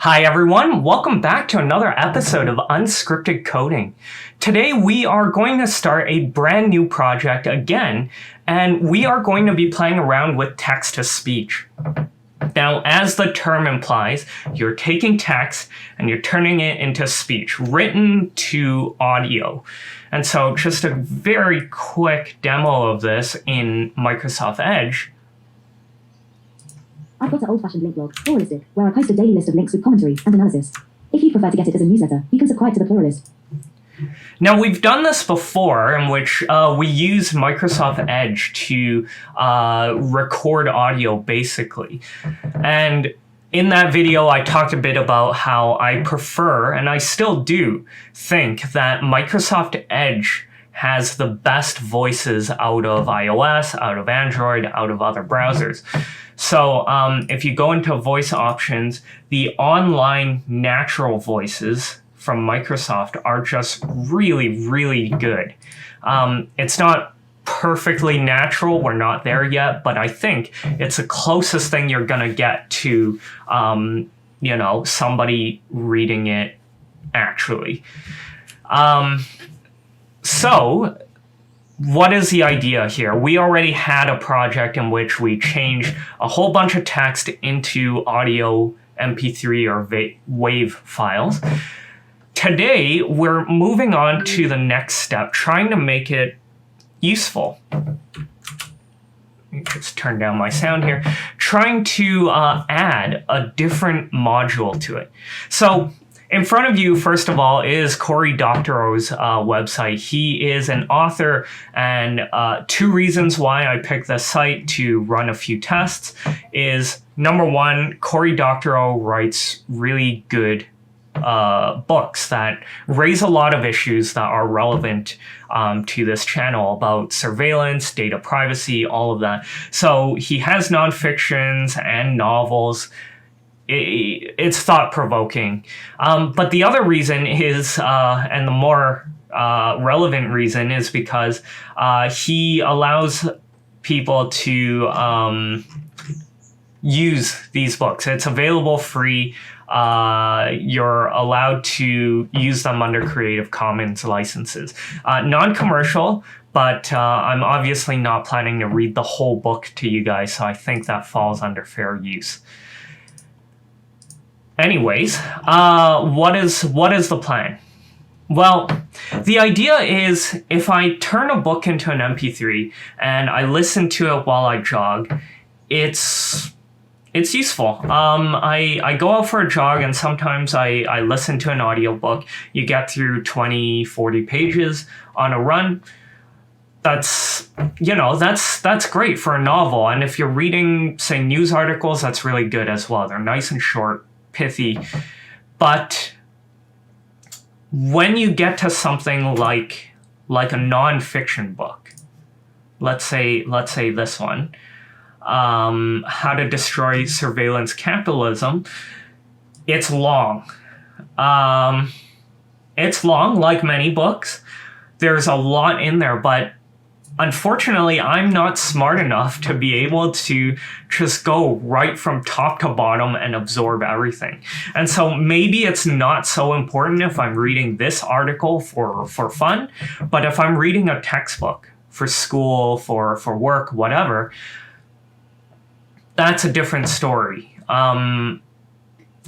Hi everyone, welcome back to another episode of Unscripted Coding. Today we are going to start a brand new project again, and we are going to be playing around with text-to-speech. Now, as the term implies, you're taking text and you're turning it into speech, written to audio. And so just a very quick demo of this in Microsoft Edge. I've got an old-fashioned link blog, pluralistic, where I post a daily list of links with commentary and analysis. If you prefer to get it as a newsletter, you can subscribe to the pluralist. Now, we've done this before in which we use Microsoft Edge to record audio, basically. And in that video, I talked a bit about how I prefer, and I still do, think that Microsoft Edge has the best voices out of iOS, out of Android, out of other browsers. So if you go into voice options, the online natural voices from Microsoft are just really, really good. It's not perfectly natural, we're not there yet, but I think it's the closest thing you're gonna get to, somebody reading it actually. So what is the idea here? We already had a project in which we changed a whole bunch of text into audio MP3 or WAV files. Today, we're moving on to the next step, trying to make it useful. Let me just turn down my sound here. Trying to add a different module to it. So in front of you, first of all, is Cory Doctorow's website. He is an author, and two reasons why I picked this site to run a few tests is, number one, Cory Doctorow writes really good books that raise a lot of issues that are relevant to this channel about surveillance, data privacy, all of that. So he has nonfictions and novels. It's thought-provoking. But the other reason is, and the more relevant reason, is because he allows people to use these books. It's available free. You're allowed to use them under Creative Commons licenses. Non-commercial, but I'm obviously not planning to read the whole book to you guys, so I think that falls under fair use. Anyways, what is the plan? Well, the idea is if I turn a book into an MP3 and I listen to it while I jog, it's useful. I go out for a jog and sometimes I listen to an audiobook. You get through 20, 40 pages on a run. That's great for a novel. And if you're reading, say, news articles, that's really good as well. They're nice and short, pithy. But when you get to something like a nonfiction book, let's say this one, How to Destroy Surveillance Capitalism, it's long. It's long, like many books. There's a lot in there, but unfortunately, I'm not smart enough to be able to just go right from top to bottom and absorb everything. And so maybe it's not so important if I'm reading this article for fun, but if I'm reading a textbook for school, for work, whatever, that's a different story.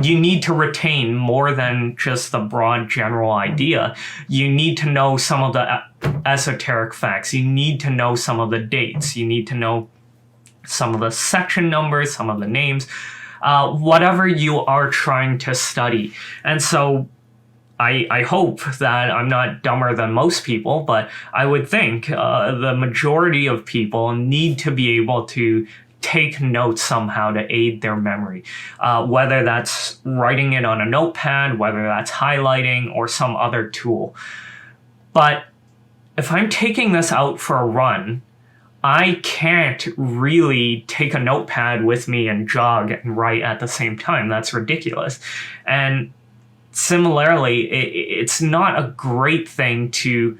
You need to retain more than just the broad general idea. You need to know some of the esoteric facts. You need to know some of the dates. You need to know some of the section numbers, some of the names, whatever you are trying to study. And so I hope that I'm not dumber than most people, but I would think the majority of people need to be able to take notes somehow to aid their memory, whether that's writing it on a notepad, whether that's highlighting or some other tool. But if I'm taking this out for a run, I can't really take a notepad with me and jog and write at the same time. That's ridiculous. And similarly, it's not a great thing to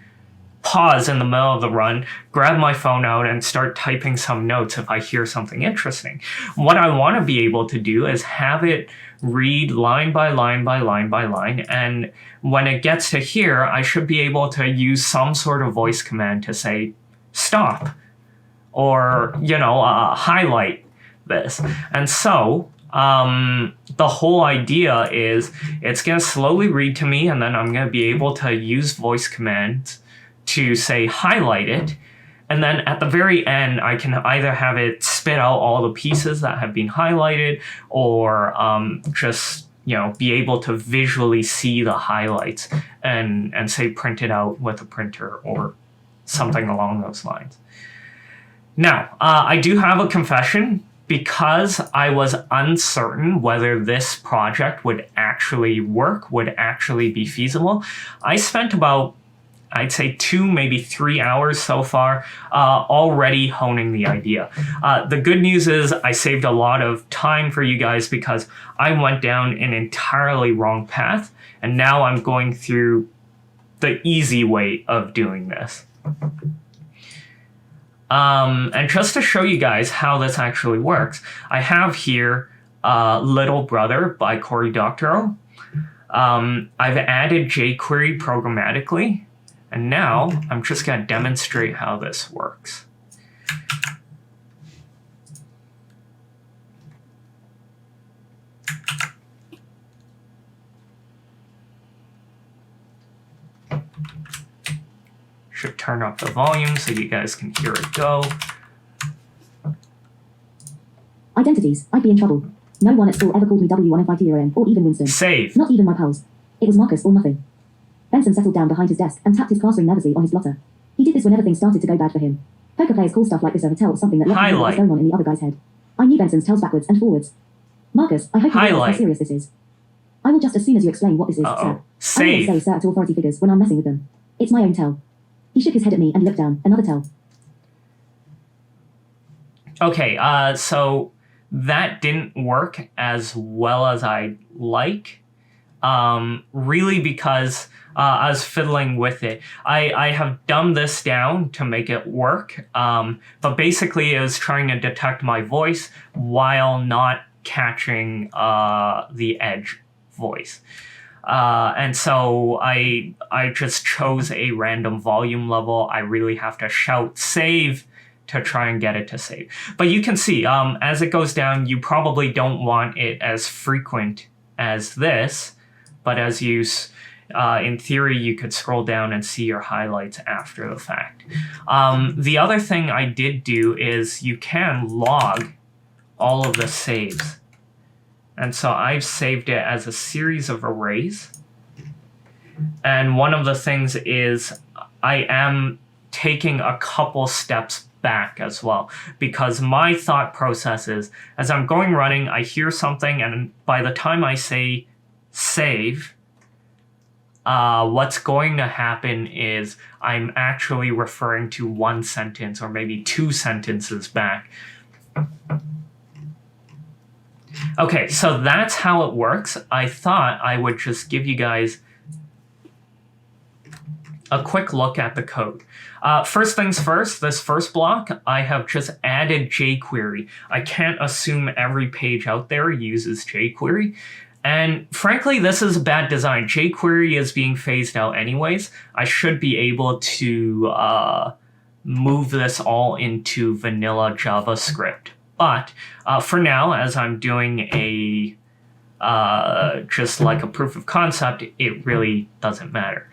pause in the middle of the run, grab my phone out and start typing some notes if I hear something interesting. What I want to be able to do is have it read line by line by line by line. And when it gets to here, I should be able to use some sort of voice command to say, stop, or, highlight this. And so the whole idea is it's going to slowly read to me, and then I'm going to be able to use voice commands to say highlight it. And then at the very end, I can either have it spit out all the pieces that have been highlighted, or just be able to visually see the highlights and say print it out with a printer or something along those lines. Now, I do have a confession. Because I was uncertain whether this project would actually work, would actually be feasible, I spent about, I'd say 2, maybe 3 hours so far already honing the idea. The good news is I saved a lot of time for you guys because I went down an entirely wrong path, and now I'm going through the easy way of doing this. And just to show you guys how this actually works, I have here Little Brother by Cory Doctorow. I've added jQuery programmatically, and now I'm just going to demonstrate how this works. Should turn up the volume so you guys can hear it go. Identities. I'd be in trouble. No one at school ever called me W1F5TRM or even Winston. Save. Not even my pals. It was Marcus or nothing. Benson settled down behind his desk and tapped his class ring nervously on his blotter. He did this whenever things started to go bad for him. Poker players call stuff like this a tell something that let me know what was going on in the other guy's head. I knew Benson's tells backwards and forwards. Marcus, I hope you realize how serious this is. I will just as soon as you explain what this is, sir. Save. I won't say sir to authority figures when I'm messing with them. It's my own tell. He shook his head at me and looked down. Another tell. Okay, so that didn't work as well as I'd like. Really because I was fiddling with it. I have dumbed this down to make it work, but basically it was trying to detect my voice while not catching the Edge voice. And so I just chose a random volume level. I really have to shout save to try and get it to save. But you can see, as it goes down, you probably don't want it as frequent as this, but as you, in theory, you could scroll down and see your highlights after the fact. The other thing I did do is you can log all of the saves. And so I've saved it as a series of arrays. And one of the things is I am taking a couple steps back as well, because my thought process is as I'm running, I hear something, and by the time I say save, what's going to happen is I'm actually referring to one sentence or maybe 2 sentences back. Okay, so that's how it works. I thought I would just give you guys a quick look at the code. First things first, this first block, I have just added jQuery. I can't assume every page out there uses jQuery. And frankly, this is a bad design. jQuery is being phased out anyways. I should be able to move this all into vanilla JavaScript. But for now, as I'm doing a just like a proof of concept, it really doesn't matter.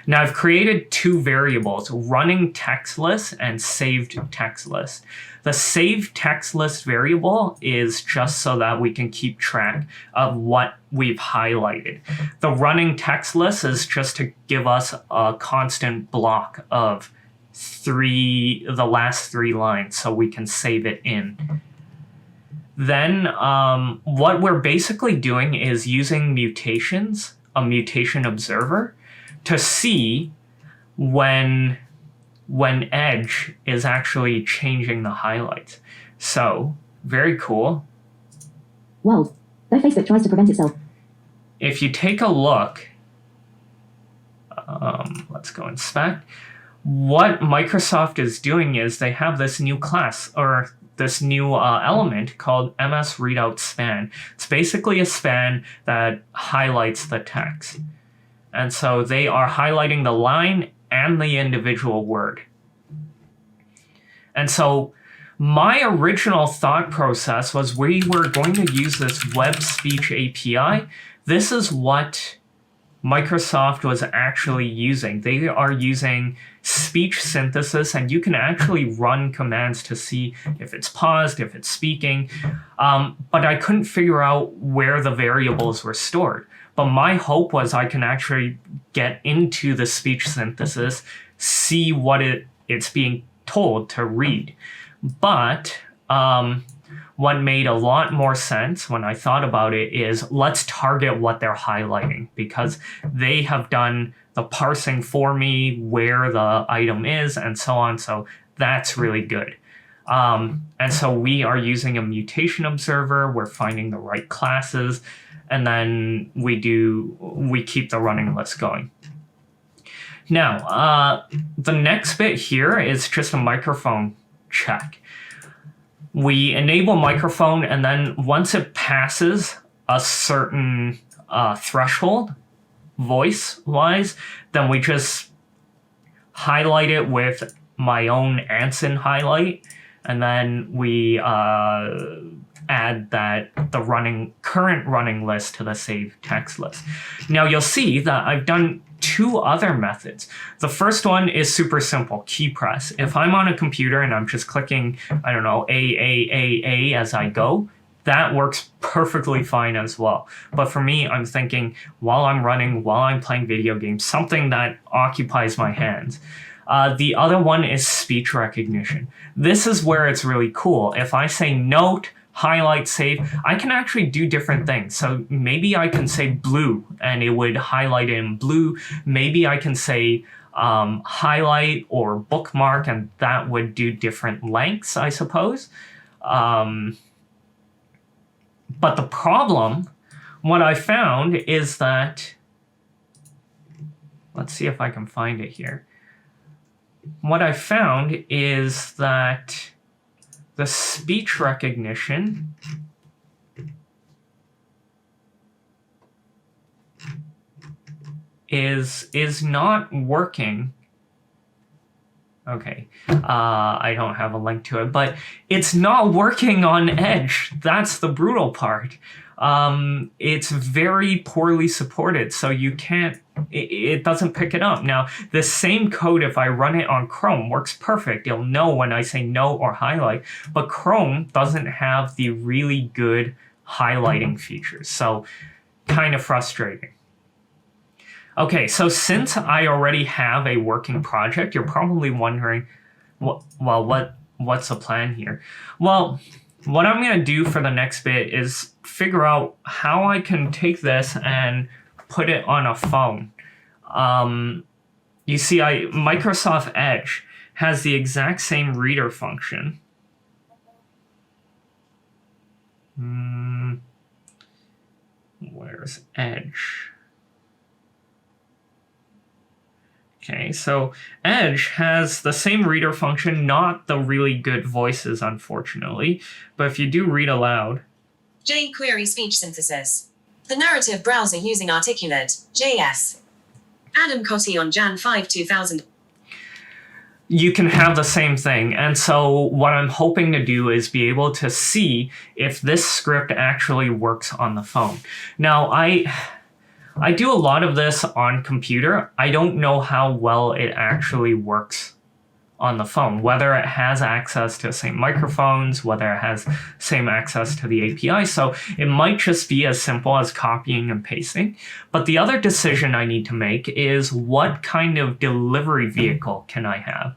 Now I've created 2 variables, running text list and saved text list. The saved text list variable is just so that we can keep track of what we've highlighted. The running text list is just to give us a constant block of the last 3 lines so we can save it in. Then what we're basically doing is using mutations, a mutation observer, to see when Edge is actually changing the highlights. So, very cool. World. Though Facebook tries to prevent itself. If you take a look, let's go inspect. What Microsoft is doing is they have this new class, or this new element called MS Readout Span. It's basically a span that highlights the text. And so they are highlighting the line and the individual word. And so my original thought process was we were going to use this web speech API. This is what Microsoft was actually using. They are using speech synthesis, and you can actually run commands to see if it's paused, if it's speaking. But I couldn't figure out where the variables were stored. But my hope was I can actually get into the speech synthesis, see what it's being told to read. But what made a lot more sense when I thought about it is let's target what they're highlighting, because they have done the parsing for me, where the item is, and so on. So that's really good. And so we are using a mutation observer. We're finding the right classes, and then we keep the running list going. Now, the next bit here is just a microphone check. We enable microphone, and then once it passes a certain threshold, voice-wise, then we just highlight it with my own Anson highlight, and then we add the current running list to the save text list. Now you'll see that I've done two other methods. The first one is super simple, key press. If I'm on a computer and I'm just clicking, I don't know, A as I go, that works perfectly fine as well. But for me, I'm thinking while I'm running, while I'm playing video games, something that occupies my hands. The other one is speech recognition. This is where it's really cool. If I say note, highlight, save, I can actually do different things. So maybe I can say blue and it would highlight it in blue. Maybe I can say highlight or bookmark, and that would do different lengths, I suppose. But the problem, what I found is that, let's see if I can find it here. What I found is that the speech recognition is not working. Okay, I don't have a link to it, but it's not working on Edge. That's the brutal part. It's very poorly supported, so you can't, it doesn't pick it up. Now, the same code, if I run it on Chrome, works perfect. It'll know when I say no or highlight, but Chrome doesn't have the really good highlighting features, so kind of frustrating. Okay, so since I already have a working project, you're probably wondering, what's the plan here? Well, what I'm going to do for the next bit is figure out how I can take this and put it on a phone. You see, Microsoft Edge has the exact same reader function. Where's Edge? Okay, so Edge has the same reader function, not the really good voices, unfortunately. But if you do read aloud. jQuery speech synthesis. The narrative browser using Articulate, JS. Adam Cotti on Jan 5, 2000. You can have the same thing. And so what I'm hoping to do is be able to see if this script actually works on the phone. Now, I do a lot of this on computer. I don't know how well it actually works on the phone, whether it has access to the same microphones, whether it has same access to the API. So it might just be as simple as copying and pasting. But the other decision I need to make is what kind of delivery vehicle can I have?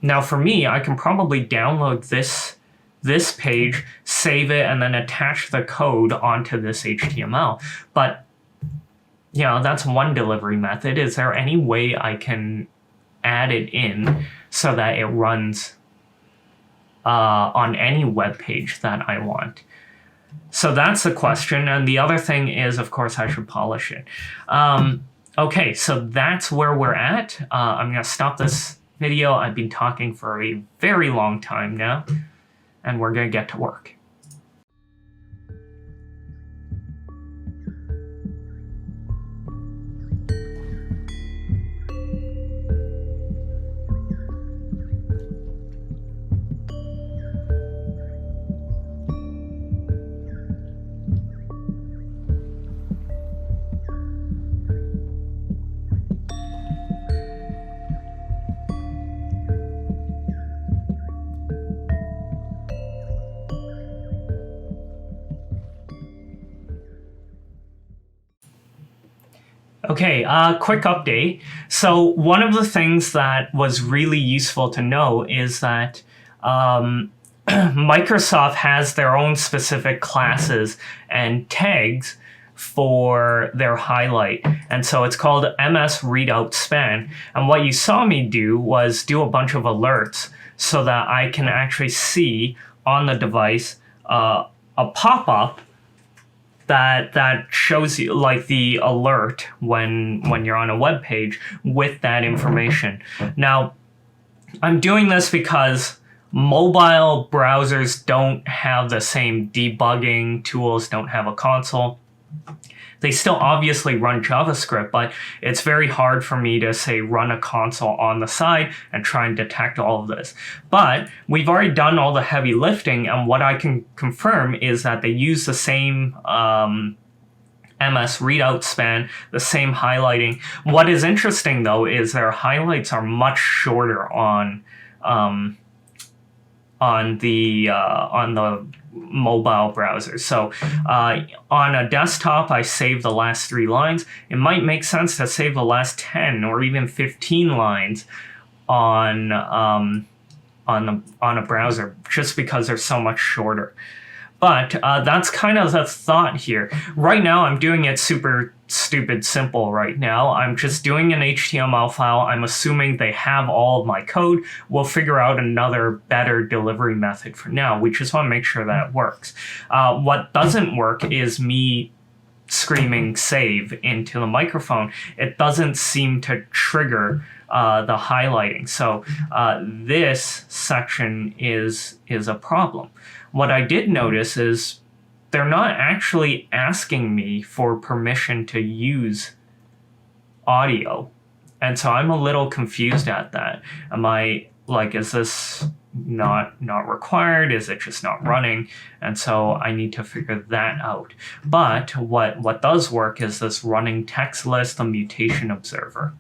Now for me, I can probably download this page, save it, and then attach the code onto this HTML. But that's one delivery method. Is there any way I can add it in so that it runs on any web page that I want? So that's the question. And the other thing is, of course, I should polish it. Okay, so that's where we're at. I'm going to stop this video. I've been talking for a very long time now, and we're going to get to work. Okay, quick update. So one of the things that was really useful to know is that Microsoft has their own specific classes and tags for their highlight. And so it's called MS Readout Span. And what you saw me do was do a bunch of alerts so that I can actually see on the device a pop-up that shows you like the alert when you're on a web page with that information. Now, I'm doing this because mobile browsers don't have the same debugging tools, don't have a console. They still obviously run JavaScript, but it's very hard for me to say run a console on the side and try and detect all of this. But we've already done all the heavy lifting, and what I can confirm is that they use the same MS readout span, the same highlighting. What is interesting though is their highlights are much shorter on the mobile browser. So on a desktop, I save the last 3 lines. It might make sense to save the last 10 or even 15 lines on a browser, just because they're so much shorter. But that's kind of the thought here. Right now, I'm doing it super stupid simple right now. I'm just doing an HTML file. I'm assuming they have all of my code. We'll figure out another better delivery method for now. We just want to make sure that it works. What doesn't work is me screaming save into the microphone. It doesn't seem to trigger the highlighting. So this section is a problem. What I did notice is they're not actually asking me for permission to use audio. And so I'm a little confused at that. Am I like, is this not required? Is it just not running? And so I need to figure that out. But what does work is this running text list, the mutation observer.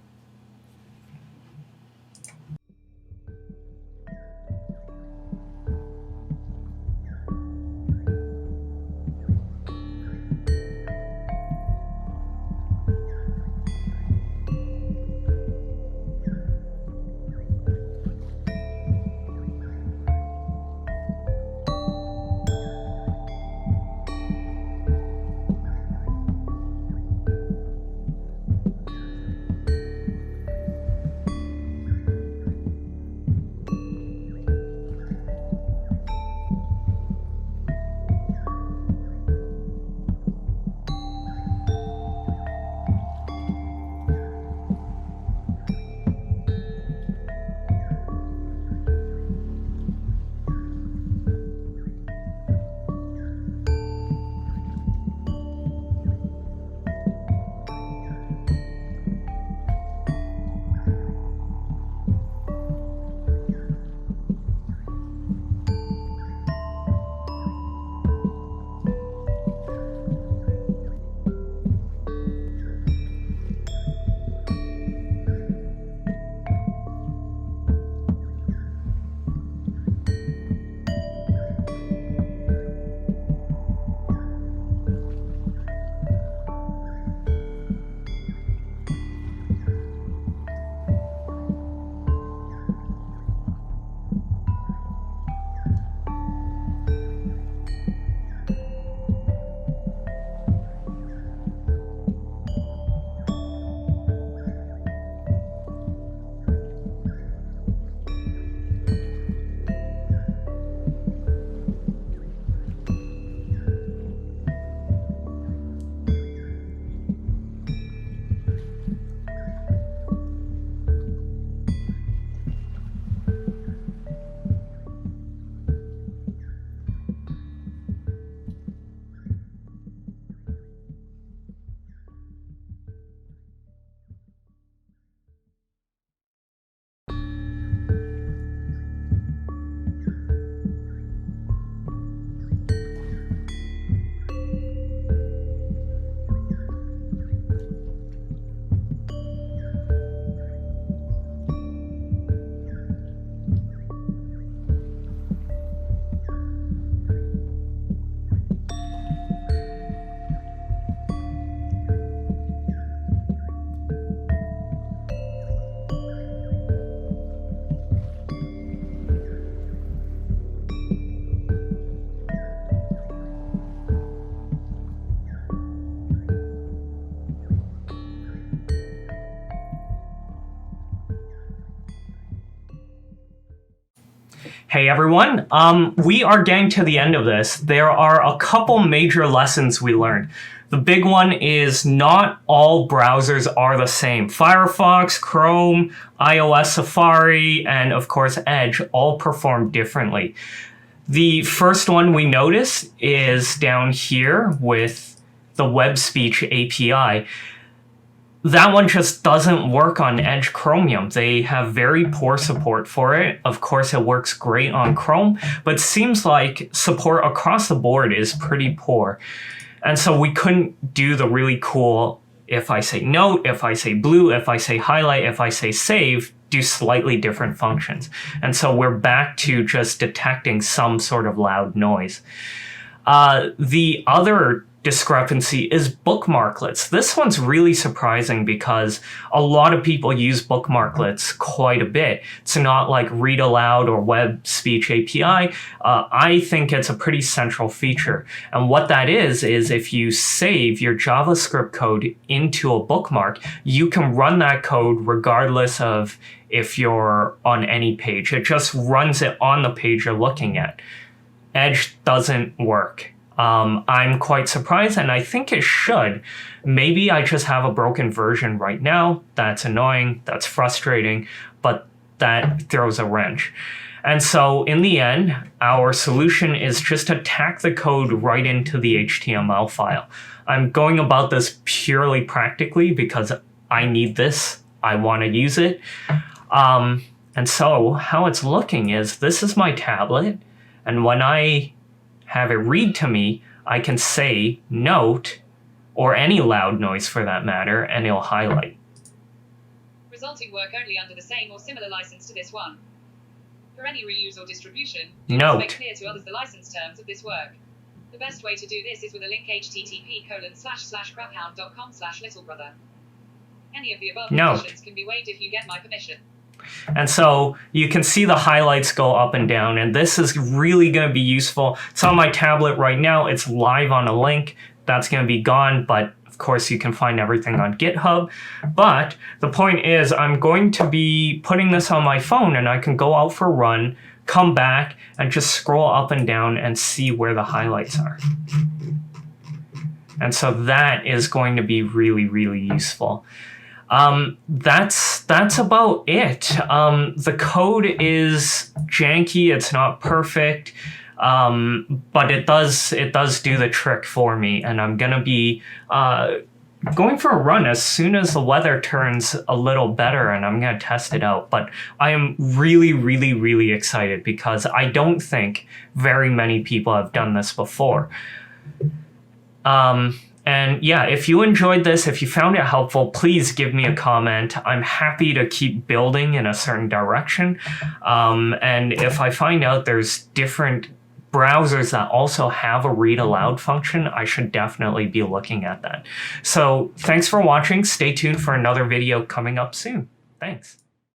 Hey everyone, we are getting to the end of this. There are a couple major lessons we learned. The big one is not all browsers are the same. Firefox, Chrome, iOS Safari, and of course Edge all perform differently. The first one we notice is down here with the web speech API. That one just doesn't work on Edge Chromium. They have very poor support for it. Of course, it works great on Chrome, but seems like support across the board is pretty poor. And so we couldn't do the really cool, if I say note, if I say blue, if I say highlight, if I say save, do slightly different functions. And so we're back to just detecting some sort of loud noise. The other discrepancy is bookmarklets. This one's really surprising because a lot of people use bookmarklets quite a bit. It's not like read aloud or web speech API. I think it's a pretty central feature. And what that is if you save your JavaScript code into a bookmark, you can run that code regardless of if you're on any page. It just runs it on the page you're looking at. Edge doesn't work. I'm quite surprised, and I think it should. Maybe I just have a broken version right now. That's annoying, that's frustrating, but that throws a wrench. And so in the end, our solution is just to tack the code right into the HTML file. I'm going about this purely practically because I need this, I want to use it. And so how it's looking is this is my tablet, and when I have it read to me, I can say note, or any loud noise for that matter, and it'll highlight. Resulting work only under the same or similar license to this one. For any reuse or distribution, Note. make clear to others the license terms of this work. The best way to do this is with a link http://grubhound.com/littlebrother. Any of the above conditions can be waived if you get my permission. And so you can see the highlights go up and down, and this is really going to be useful. It's on my tablet right now. It's live on a link. That's going to be gone, but of course you can find everything on GitHub. But the point is I'm going to be putting this on my phone, and I can go out for a run, come back, and just scroll up and down and see where the highlights are. And so that is going to be really, really useful. That's about it. The code is janky, it's not perfect, but it does do the trick for me, and I'm gonna be going for a run as soon as the weather turns a little better, and I'm gonna test it out. But I am really, really, really excited because I don't think very many people have done this before. And yeah, if you enjoyed this, if you found it helpful, please give me a comment. I'm happy to keep building in a certain direction. And if I find out there's different browsers that also have a read aloud function, I should definitely be looking at that. So thanks for watching. Stay tuned for another video coming up soon. Thanks.